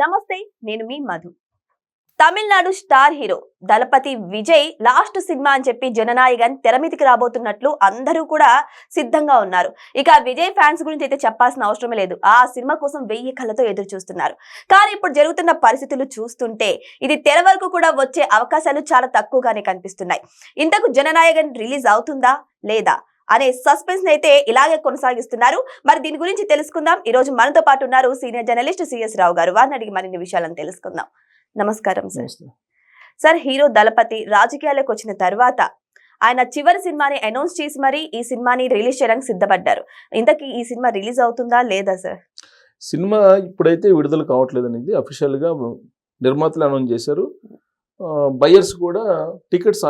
నమస్తే, నేను మీ Madhu. Tamil Nadu star hero దళపతి Vijay last cinema అని చెప్పి జననాయగన్ తెర మీదకి రాబోతున్నట్లు అందరూ కూడా సిద్ధంగా ఉన్నారు. ఇక విజయ్ ఫ్యాన్స్ గురించి అయితే చెప్పాల్సిన అవసరమే లేదు. ఆ సినిమా కోసం 1000 కళ్ళతో ఎదురు చూస్తున్నారు. కానీ ఇప్పుడు జరుగుతున్న పరిస్థితులు చూస్తుంటే ఇది తెర వరకు కూడా వచ్చే అవకాశాలు చాలా తక్కువగానే కనిపిస్తున్నాయి. ఇంతకు జననాయగన్ రిలీజ్ అవుతుందా లేదా అనే సస్పెన్స్ అయితే ఇలాగే కొనసాగిస్తున్నారు. మరి దీని గురించి తెలుసుకుందాం. ఈ రోజు మనతో పాటు ఉన్నారు సీనియర్ జర్నలిస్ట్ సిఎస్ రావు గారు. వారిని అడిగి మరిన్ని విషయాలను తెలుసుకుందాం. నమస్కారం సార్. సార్, హీరో దళపతి రాజకీయాలకు వచ్చిన తర్వాత ఆయన చివరి సినిమాని అనౌన్స్ చేసి మరి ఈ సినిమాని రిలీజ్ చేయడానికి సిద్ధపడ్డారు. ఇంతకీ ఈ సినిమా రిలీజ్ అవుతుందా లేదా సార్? సినిమా ఇప్పుడైతే విడుదల కావట్లేదు అనేది అఫీషియల్ గా నిర్మాతలు అనౌన్స్ చేశారు. బయర్స్ కూడా టికెట్స్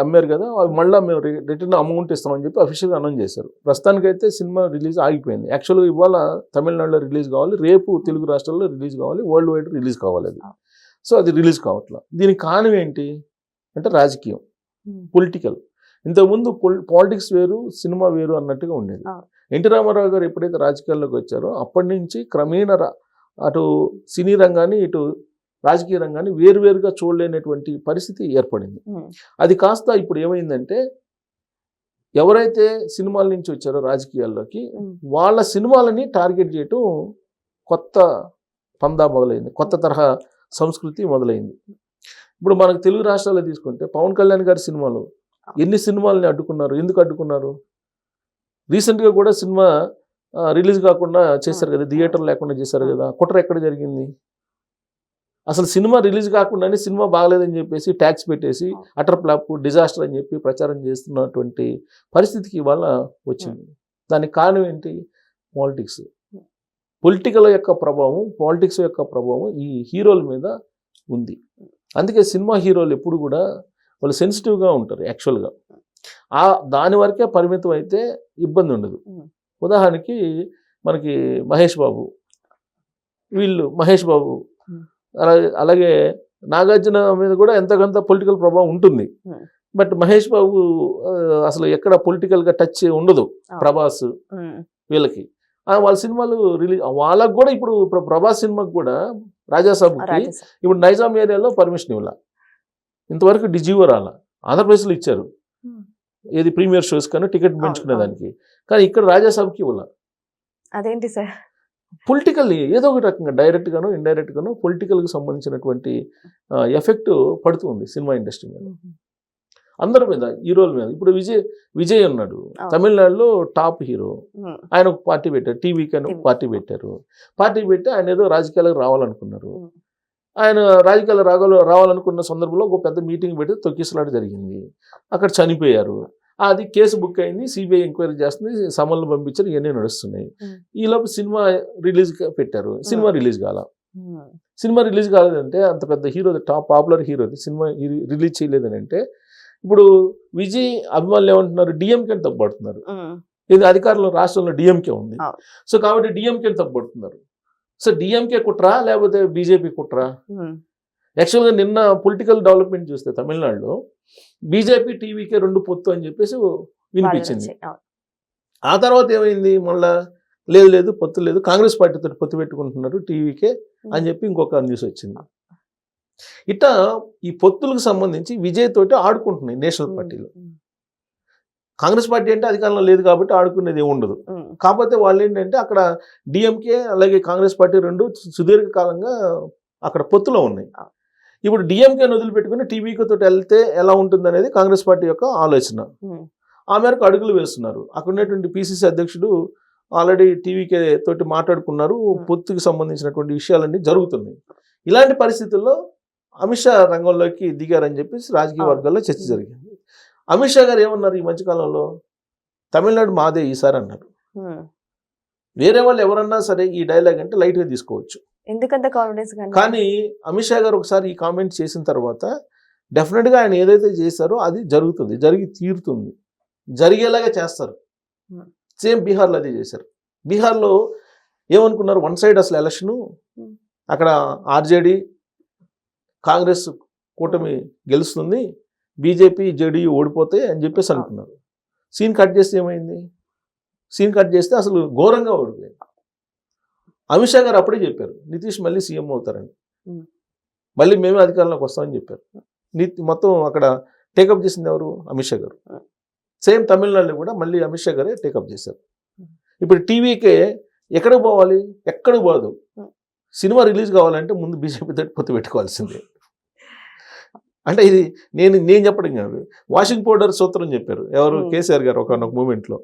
అమ్మారు కదా, అవి మళ్ళీ మేము రిటర్న్ అమౌంట్ ఇస్తామని చెప్పి అఫీషియల్గా అనౌన్స్ చేశారు. ప్రస్తుతానికైతే సినిమా రిలీజ్ ఆగిపోయింది. యాక్చువల్గా ఇవాళ తమిళనాడులో రిలీజ్ కావాలి, రేపు తెలుగు రాష్ట్రాల్లో రిలీజ్ కావాలి, వరల్డ్ వైడ్ రిలీజ్ కావాలి. అది సో అది రిలీజ్ కావట్లేదు. దీనికి కారణం ఏంటి అంటే రాజకీయం, పొలిటికల్. ఇంతకుముందు పాలిటిక్స్ వేరు, సినిమా వేరు అన్నట్టుగా ఉండేది. ఎన్టీ రామారావు గారు ఎప్పుడైతే రాజకీయాల్లోకి వచ్చారో అప్పటి నుంచి క్రమేణా అటు సినీ రంగాన్ని ఇటు రాజకీయ రంగాన్ని వేరువేరుగా చూడలేనటువంటి పరిస్థితి ఏర్పడింది. అది కాస్త ఇప్పుడు ఏమైందంటే ఎవరైతే సినిమాల నుంచి వచ్చారో రాజకీయాల్లోకి వాళ్ళ సినిమాలని టార్గెట్ చేయటం కొత్త పందా మొదలైంది, కొత్త తరహా సంస్కృతి మొదలైంది. ఇప్పుడు మనకు తెలుగు రాష్ట్రాల్లో తీసుకుంటే పవన్ కళ్యాణ్ గారి సినిమాలు ఎన్ని సినిమాలని అడ్డుకున్నారు, ఎందుకు అడ్డుకున్నారు? రీసెంట్గా కూడా సినిమా రిలీజ్ కాకుండా చేశారు కదా, థియేటర్ లేకుండా చేశారు కదా. కుట్ర ఎక్కడ జరిగింది? అసలు సినిమా రిలీజ్ కాకుండానే సినిమా బాగలేదని చెప్పేసి ట్యాక్స్ పెట్టేసి అటర్ ఫ్లాప్, డిజాస్టర్ అని చెప్పి ప్రచారం చేస్తున్నటువంటి పరిస్థితికి ఇవాళ వచ్చింది. దానికి కారణం ఏంటి? పాలిటిక్స్, పొలిటికల్ యొక్క ప్రభావం, పాలిటిక్స్ యొక్క ప్రభావం ఈ హీరోల మీద ఉంది. అందుకే సినిమా హీరోలు ఎప్పుడు కూడా వాళ్ళు సెన్సిటివ్గా ఉంటారు. యాక్చువల్గా దాని వరకే పరిమితం అయితే ఇబ్బంది ఉండదు. ఉదాహరణకి మనకి మహేష్ బాబు అలాగే నాగార్జున మీద కూడా ఎంతకంత పొలిటికల్ ప్రభావం ఉంటుంది. బట్ మహేష్ బాబు అసలు ఎక్కడ పొలిటికల్గా టచ్ ఉండదు. ప్రభాస్ వీళ్ళకి వాళ్ళ సినిమాలు రిలీజ్, వాళ్ళకు కూడా ఇప్పుడు ప్రభాస్ సినిమాకి కూడా రాజాసాబ్కి ఇప్పుడు నైజాం ఏరియాలో పర్మిషన్ ఇవ్వాల, ఇంతవరకు డిజివో రాల. ఆంధ్రప్రదేశ్లో ఇచ్చారు, ఏది ప్రీమియర్ షోస్ కానీ టికెట్ పెంచుకునేదానికి, కానీ ఇక్కడ రాజాసాబ్కి ఇవ్వాల. అదేంటి సార్? పొలిటికల్లీ ఏదో ఒక రకంగా డైరెక్ట్ గానో ఇండైరెక్ట్ గానో పొలిటికల్కి సంబంధించినటువంటి ఎఫెక్ట్ పడుతుంది సినిమా ఇండస్ట్రీ మీద, అందరి మీద, హీరోల మీద. ఇప్పుడు విజయ్ ఉన్నాడు, తమిళనాడులో టాప్ హీరో. ఆయన ఒక పార్టీ పెట్టారు, టీవీకి అని ఒక పార్టీ పెట్టారు. పార్టీ పెట్టి ఆయన ఏదో రాజకీయాలకు రావాలనుకున్నారు. ఆయన రాజకీయాలు రావాలనుకున్న సందర్భంలో ఒక పెద్ద మీటింగ్ పెట్టి తొక్కిసలాట జరిగింది, అక్కడ చనిపోయారు. అది కేసు బుక్ అయింది, సిబిఐ ఎంక్వైరీ చేస్తుంది, సమన్లు పంపించారు, ఇవన్నీ నడుస్తున్నాయి. ఈలోపు సినిమా రిలీజ్ పెట్టారు, సినిమా రిలీజ్ కాలేదంటే అంత పెద్ద హీరో, టాప్ పాపులర్ హీరోది సినిమా రిలీజ్ చేయలేదని అంటే ఇప్పుడు విజయ్ అభిమానులు ఏమంటున్నారు? డిఎంకేని తప్పుపడుతున్నారు. ఇది అధికారంలో రాష్ట్రంలో డిఎంకే ఉంది, సో కాబట్టి డిఎంకేని తప్పుపడుతున్నారు. సో డిఎంకే కుట్రా లేకపోతే బీజేపీ కుట్రా? యాక్చువల్గా నిన్న పొలిటికల్ డెవలప్మెంట్ చూస్తే తమిళనాడులో బీజేపీ టీవీకే 2 పొత్తు అని చెప్పేసి వినిపించింది. ఆ తర్వాత ఏమైంది? మళ్ళా లేదు పొత్తు లేదు, కాంగ్రెస్ పార్టీతో పొత్తు పెట్టుకుంటున్నారు టీవీకే అని చెప్పి ఇంకొక న్యూస్ వచ్చింది. ఇట్లా ఈ పొత్తులకు సంబంధించి విజయ్ తోటి ఆడుకుంటున్నాయి నేషనల్ పార్టీలు. కాంగ్రెస్ పార్టీ అంటే అధికారంలో లేదు కాబట్టి ఆడుకునేది ఏమి ఉండదు. కాకపోతే వాళ్ళు ఏంటంటే అక్కడ డిఎంకే అలాగే కాంగ్రెస్ పార్టీ 2 సుదీర్ఘకాలంగా అక్కడ పొత్తులో ఉన్నాయి. ఇప్పుడు డిఎంకేని వదిలిపెట్టుకుని టీవీకి తోటి వెళ్తే ఎలా ఉంటుంది అనేది కాంగ్రెస్ పార్టీ యొక్క ఆలోచన. ఆ మేరకు అడుగులు వేస్తున్నారు. అక్కడ ఉన్నటువంటి పిసిసి అధ్యక్షుడు ఆల్రెడీ టీవీకే తోటి మాట్లాడుకున్నారు, పొత్తుకి సంబంధించినటువంటి విషయాలన్నీ జరుగుతున్నాయి. ఇలాంటి పరిస్థితుల్లో అమిత్ షా రంగంలోకి దిగారని చెప్పేసి రాజకీయ వర్గాల్లో చర్చ జరిగింది. అమిత్ షా గారు ఏమన్నారు ఈ మధ్యకాలంలో? తమిళనాడు మాదే ఈసారి అన్నారు. వేరే వాళ్ళు ఎవరన్నా సరే ఈ డైలాగ్ అంటే లైట్గా తీసుకోవచ్చు, ఎందుకంత కాన్ఫిడెన్స్. కానీ అమిత్ షా గారు ఒకసారి ఈ కామెంట్ చేసిన తర్వాత డెఫినెట్గా ఆయన ఏదైతే చేశారో అది జరుగుతుంది, జరిగి తీరుతుంది, జరిగేలాగా చేస్తారు. సేమ్ బీహార్లో అదే చేశారు. బీహార్లో ఏమనుకున్నారు? 1 సైడ్ అసలు ఎలక్షను, అక్కడ ఆర్జేడీ కాంగ్రెస్ కూటమి గెలుస్తుంది, బీజేపీ జేడీయూ ఓడిపోతాయి అని చెప్పేసి అనుకున్నారు. సీన్ కట్ చేస్తే ఏమైంది? సీన్ కట్ చేస్తే అసలు ఘోరంగా ఓడిపోయింది. అమిత్ షా గారు అప్పుడే చెప్పారు నితీష్ మళ్ళీ సీఎం అవుతారని, ఉమ్. మళ్ళీ మేమే అధికారంలోకి వస్తామని చెప్పారు. మొత్తం అక్కడ టేకప్ చేసింది ఎవరు? అమిత్ షా గారు. సేమ్ తమిళనాడులో కూడా మళ్ళీ అమిత్ షా గారే టేకప్ చేశారు. ఇప్పుడు టీవీకే ఎక్కడికి పోవాలి? ఎక్కడికి పోదు. సినిమా రిలీజ్ కావాలంటే ముందు బీజేపీ తోటి పొత్తు పెట్టుకోవాల్సిందే. అంటే ఇది నేను చెప్పడం కాదు, వాషింగ్ పౌడర్ సూత్రం చెప్పారు ఎవరు? కేసీఆర్ గారు ఒక మూమెంట్లో.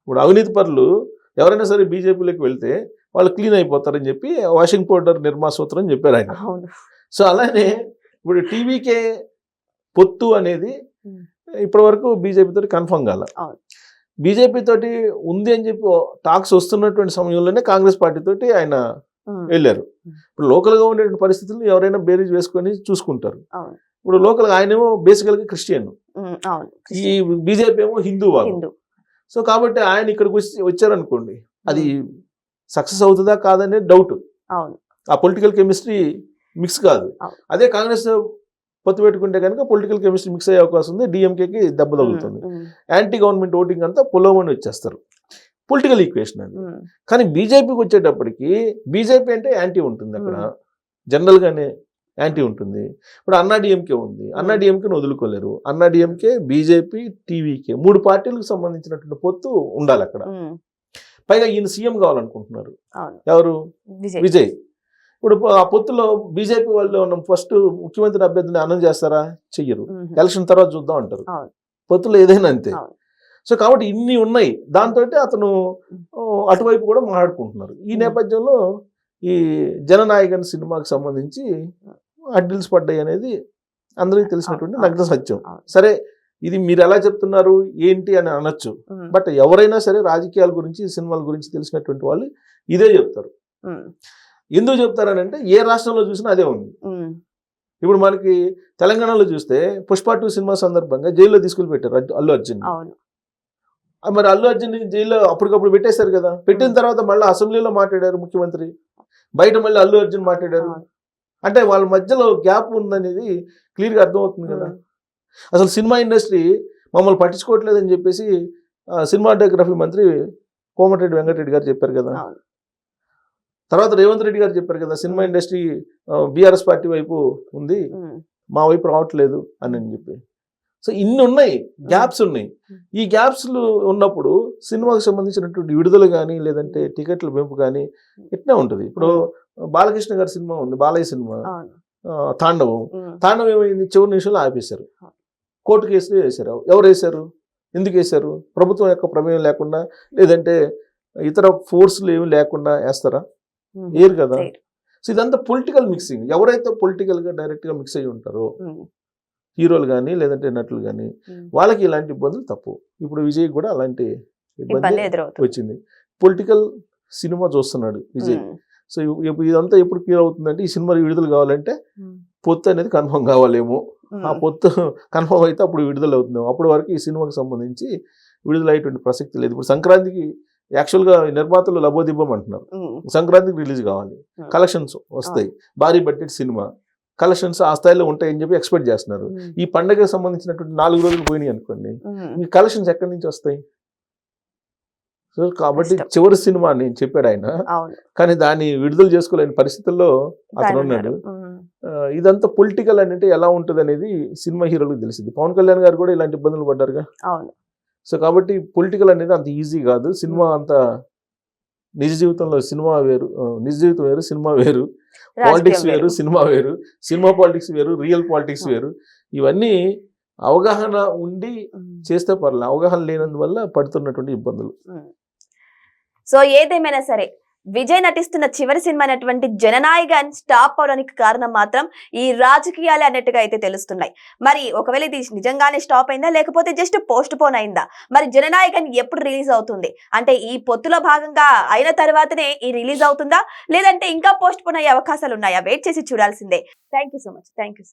ఇప్పుడు అవినీతి పరులు ఎవరైనా సరే బీజేపీలోకి వెళ్తే వాళ్ళు క్లీన్ అయిపోతారని చెప్పి వాషింగ్ పౌడర్ నిర్మా సూత్రం చెప్పారు ఆయన. సో అలానే ఇప్పుడు టీవీకే పొత్తు అనేది ఇప్పటి వరకు బీజేపీ తోటి కన్ఫర్మ్ కాల. బీజేపీ తోటి ఉంది అని చెప్పి టాక్స్ వస్తున్నటువంటి సమయంలోనే కాంగ్రెస్ పార్టీ తోటి ఆయన వెళ్ళారు. ఇప్పుడు లోకల్గా ఉండేటువంటి పరిస్థితులను ఎవరైనా బేరీజ్ వేసుకొని చూసుకుంటారు. ఇప్పుడు లోకల్గా ఆయనేమో బేసికల్గా క్రిస్టియన్, ఈ బీజేపీ ఏమో హిందూ వాళ్ళు. సో కాబట్టి ఆయన ఇక్కడికి వచ్చారనుకోండి, అది సక్సెస్ అవుతుందా కాదనే డౌట్. ఆ పొలిటికల్ కెమిస్ట్రీ మిక్స్ కాదు. అదే కాంగ్రెస్ పొత్తు పెట్టుకుంటే కనుక పొలిటికల్ కెమిస్ట్రీ మిక్స్ అయ్యే అవకాశం ఉంది, డిఎంకేకి దెబ్బ తగులుతుంది, యాంటీ గవర్నమెంట్ ఓటింగ్ అంతా పొలవమని వచ్చేస్తారు. పొలిటికల్ ఈక్వేషన్ అది. కానీ బీజేపీకి వచ్చేటప్పటికి బీజేపీ అంటే యాంటీ ఉంటుంది, అక్కడ జనరల్గానే యాంటీ ఉంటుంది. ఇప్పుడు అన్నాడీఎంకే ఉంది, అన్నాడీఎంకేని వదులుకోలేరు. అన్నాడీఎంకే, బీజేపీ, టీవీకే 3 పార్టీలకు సంబంధించినటువంటి పొత్తు ఉండాలి అక్కడ. పైగా ఈయన సీఎం కావాలనుకుంటున్నారు ఎవరు? విజయ్. ఇప్పుడు ఆ పొత్తులో బీజేపీ వాళ్ళు ఫస్ట్ ముఖ్యమంత్రి అభ్యర్థిని అనౌన్స్ చేస్తారా? చెయ్యరు. ఎలక్షన్ తర్వాత చూద్దాం అంటారు. పొత్తులో ఏదైనా అంతే. సో కాబట్టి ఇన్ని ఉన్నాయి. దాంతో అతను అటువైపు కూడా మాట్లాడుకుంటున్నారు. ఈ నేపథ్యంలో ఈ జననాయకన్ సినిమాకి సంబంధించి అడ్డిల్స్ పడ్డాయి అనేది అందరికీ తెలిసినటువంటి నగ్న సత్యం. సరే, ఇది మీరు ఎలా చెప్తున్నారు ఏంటి అని అనొచ్చు. బట్ ఎవరైనా సరే రాజకీయాల గురించి, సినిమాల గురించి తెలిసినటువంటి వాళ్ళు ఇదే చెప్తారు. ఎందుకు చెప్తారని అంటే ఏ రాష్ట్రంలో చూసినా అదే ఉంది. ఇప్పుడు మనకి తెలంగాణలో చూస్తే పుష్ప 2 సినిమా సందర్భంగా జైల్లో తీసుకుని పెట్టారు అల్లు అర్జున్. మరి అల్లు అర్జున్ జైల్లో అప్పటికప్పుడు పెట్టేశారు కదా. పెట్టిన తర్వాత మళ్ళీ అసెంబ్లీలో మాట్లాడారు ముఖ్యమంత్రి, బయట మళ్ళీ అల్లు అర్జున్ మాట్లాడారు. అంటే వాళ్ళ మధ్యలో గ్యాప్ ఉందనేది క్లియర్గా అర్థమవుతుంది కదా. అసలు సినిమా ఇండస్ట్రీ మమ్మల్ని పట్టించుకోవట్లేదని చెప్పేసి సినిమాటోగ్రఫీ మంత్రి కోమటిరెడ్డి వెంకటరెడ్డి గారు చెప్పారు కదా. తర్వాత రేవంత్ రెడ్డి గారు చెప్పారు కదా, సినిమా ఇండస్ట్రీ బీఆర్ఎస్ పార్టీ వైపు ఉంది, మా వైపు రావట్లేదు అని చెప్పి. సో ఇన్ని ఉన్నాయి, గ్యాప్స్ ఉన్నాయి. ఈ గ్యాప్స్లు ఉన్నప్పుడు సినిమాకి సంబంధించినటువంటి విడుదల కానీ లేదంటే టికెట్ల పెంపు కానీ ఇట్నే ఉంటుంది. ఇప్పుడు బాలకృష్ణ గారి సినిమా ఉంది, బాలయ్య సినిమా తాండవం ఏమైంది? చివరి నిమిషంలో ఆపేశారు, కోర్టు కేసులు వేశారు. ఎవరు వేశారు? ఎందుకు వేశారు? ప్రభుత్వం యొక్క ప్రమేయం లేకుండా లేదంటే ఇతర ఫోర్స్లు ఏమి లేకుండా వేస్తారా? ఏరు కదా. సో ఇదంతా పొలిటికల్ మిక్సింగ్. ఎవరైతే పొలిటికల్ గా డైరెక్ట్ గా మిక్స్ అయ్యి ఉంటారో హీరోలు కానీ లేదంటే నటులు కానీ వాళ్ళకి ఇలాంటి ఇబ్బందులు తప్పు. ఇప్పుడు విజయ్ కూడా అలాంటి ఇబ్బంది వచ్చింది. పొలిటికల్ సినిమా చూస్తున్నాడు విజయ్. సో ఇదంతా ఎప్పుడు క్లియర్ అవుతుందంటే ఈ సినిమా విడుదల కావాలంటే పొత్తు అనేది కన్ఫర్మ్ కావాలేమో. ఆ పొత్తు కన్ఫర్మ్ అయితే అప్పుడు విడుదల అవుతుందేమో. అప్పటి వరకు ఈ సినిమాకి సంబంధించి విడుదల అయ్యేటువంటి ప్రసక్తి లేదు. ఇప్పుడు సంక్రాంతికి యాక్చువల్గా నిర్మాతలు లబోదిబ్బం అంటున్నారు, సంక్రాంతికి రిలీజ్ కావాలి, కలెక్షన్స్ వస్తాయి, భారీ బడ్జెట్ సినిమా, కలెక్షన్స్ ఆ స్థాయిలో ఉంటాయని చెప్పి ఎక్స్పెక్ట్ చేస్తున్నారు. ఈ పండుగకు సంబంధించినటువంటి 4 రోజులు పోయినాయి అనుకోండి, ఈ కలెక్షన్స్ ఎక్కడి నుంచి వస్తాయి? సో కాబట్టి చివరి సినిమా నేను చెప్పాడు ఆయన, కానీ దాన్ని విడుదల చేసుకోలేని పరిస్థితుల్లో అతను ఉన్నాడు. ఇదంతా పొలిటికల్ అంటే ఎలా ఉంటుంది అనేది సినిమా హీరోలకు తెలిసింది. పవన్ కళ్యాణ్ గారు కూడా ఇలాంటి ఇబ్బందులు పడ్డారుగా. సో కాబట్టి పొలిటికల్ అనేది అంత ఈజీ కాదు. సినిమా అంత నిజ జీవితంలో సినిమా వేరు, నిజ జీవితం వేరు, సినిమా వేరు, పాలిటిక్స్ వేరు, సినిమా వేరు, సినిమా పాలిటిక్స్ వేరు, రియల్ పాలిటిక్స్ వేరు. ఇవన్నీ అవగాహన ఉండి చేస్తే పర్లేదు, అవగాహన లేనందువల్ల పడుతున్నటువంటి ఇబ్బందులు. సో ఏదేమైనా సరే విజయ్ నటిస్తున్న చివరి సినిమా అయినటువంటి జననాయకన్ స్టాప్ అవడానికి కారణం మాత్రం ఈ రాజకీయాలే అన్నట్టుగా అయితే తెలుస్తున్నాయి. మరి ఒకవేళ ఇది నిజంగానే స్టాప్ అయిందా లేకపోతే జస్ట్ పోస్ట్ పోన్ అయిందా? మరి జననాయకన్ ఎప్పుడు రిలీజ్ అవుతుంది? అంటే ఈ పొత్తులో భాగంగా అయిన తర్వాతనే ఈ రిలీజ్ అవుతుందా లేదంటే ఇంకా పోస్ట్ పోన్ అయ్యే అవకాశాలు ఉన్నాయా? వెయిట్ చేసి చూడాల్సిందే. Thank you so much. Thank you.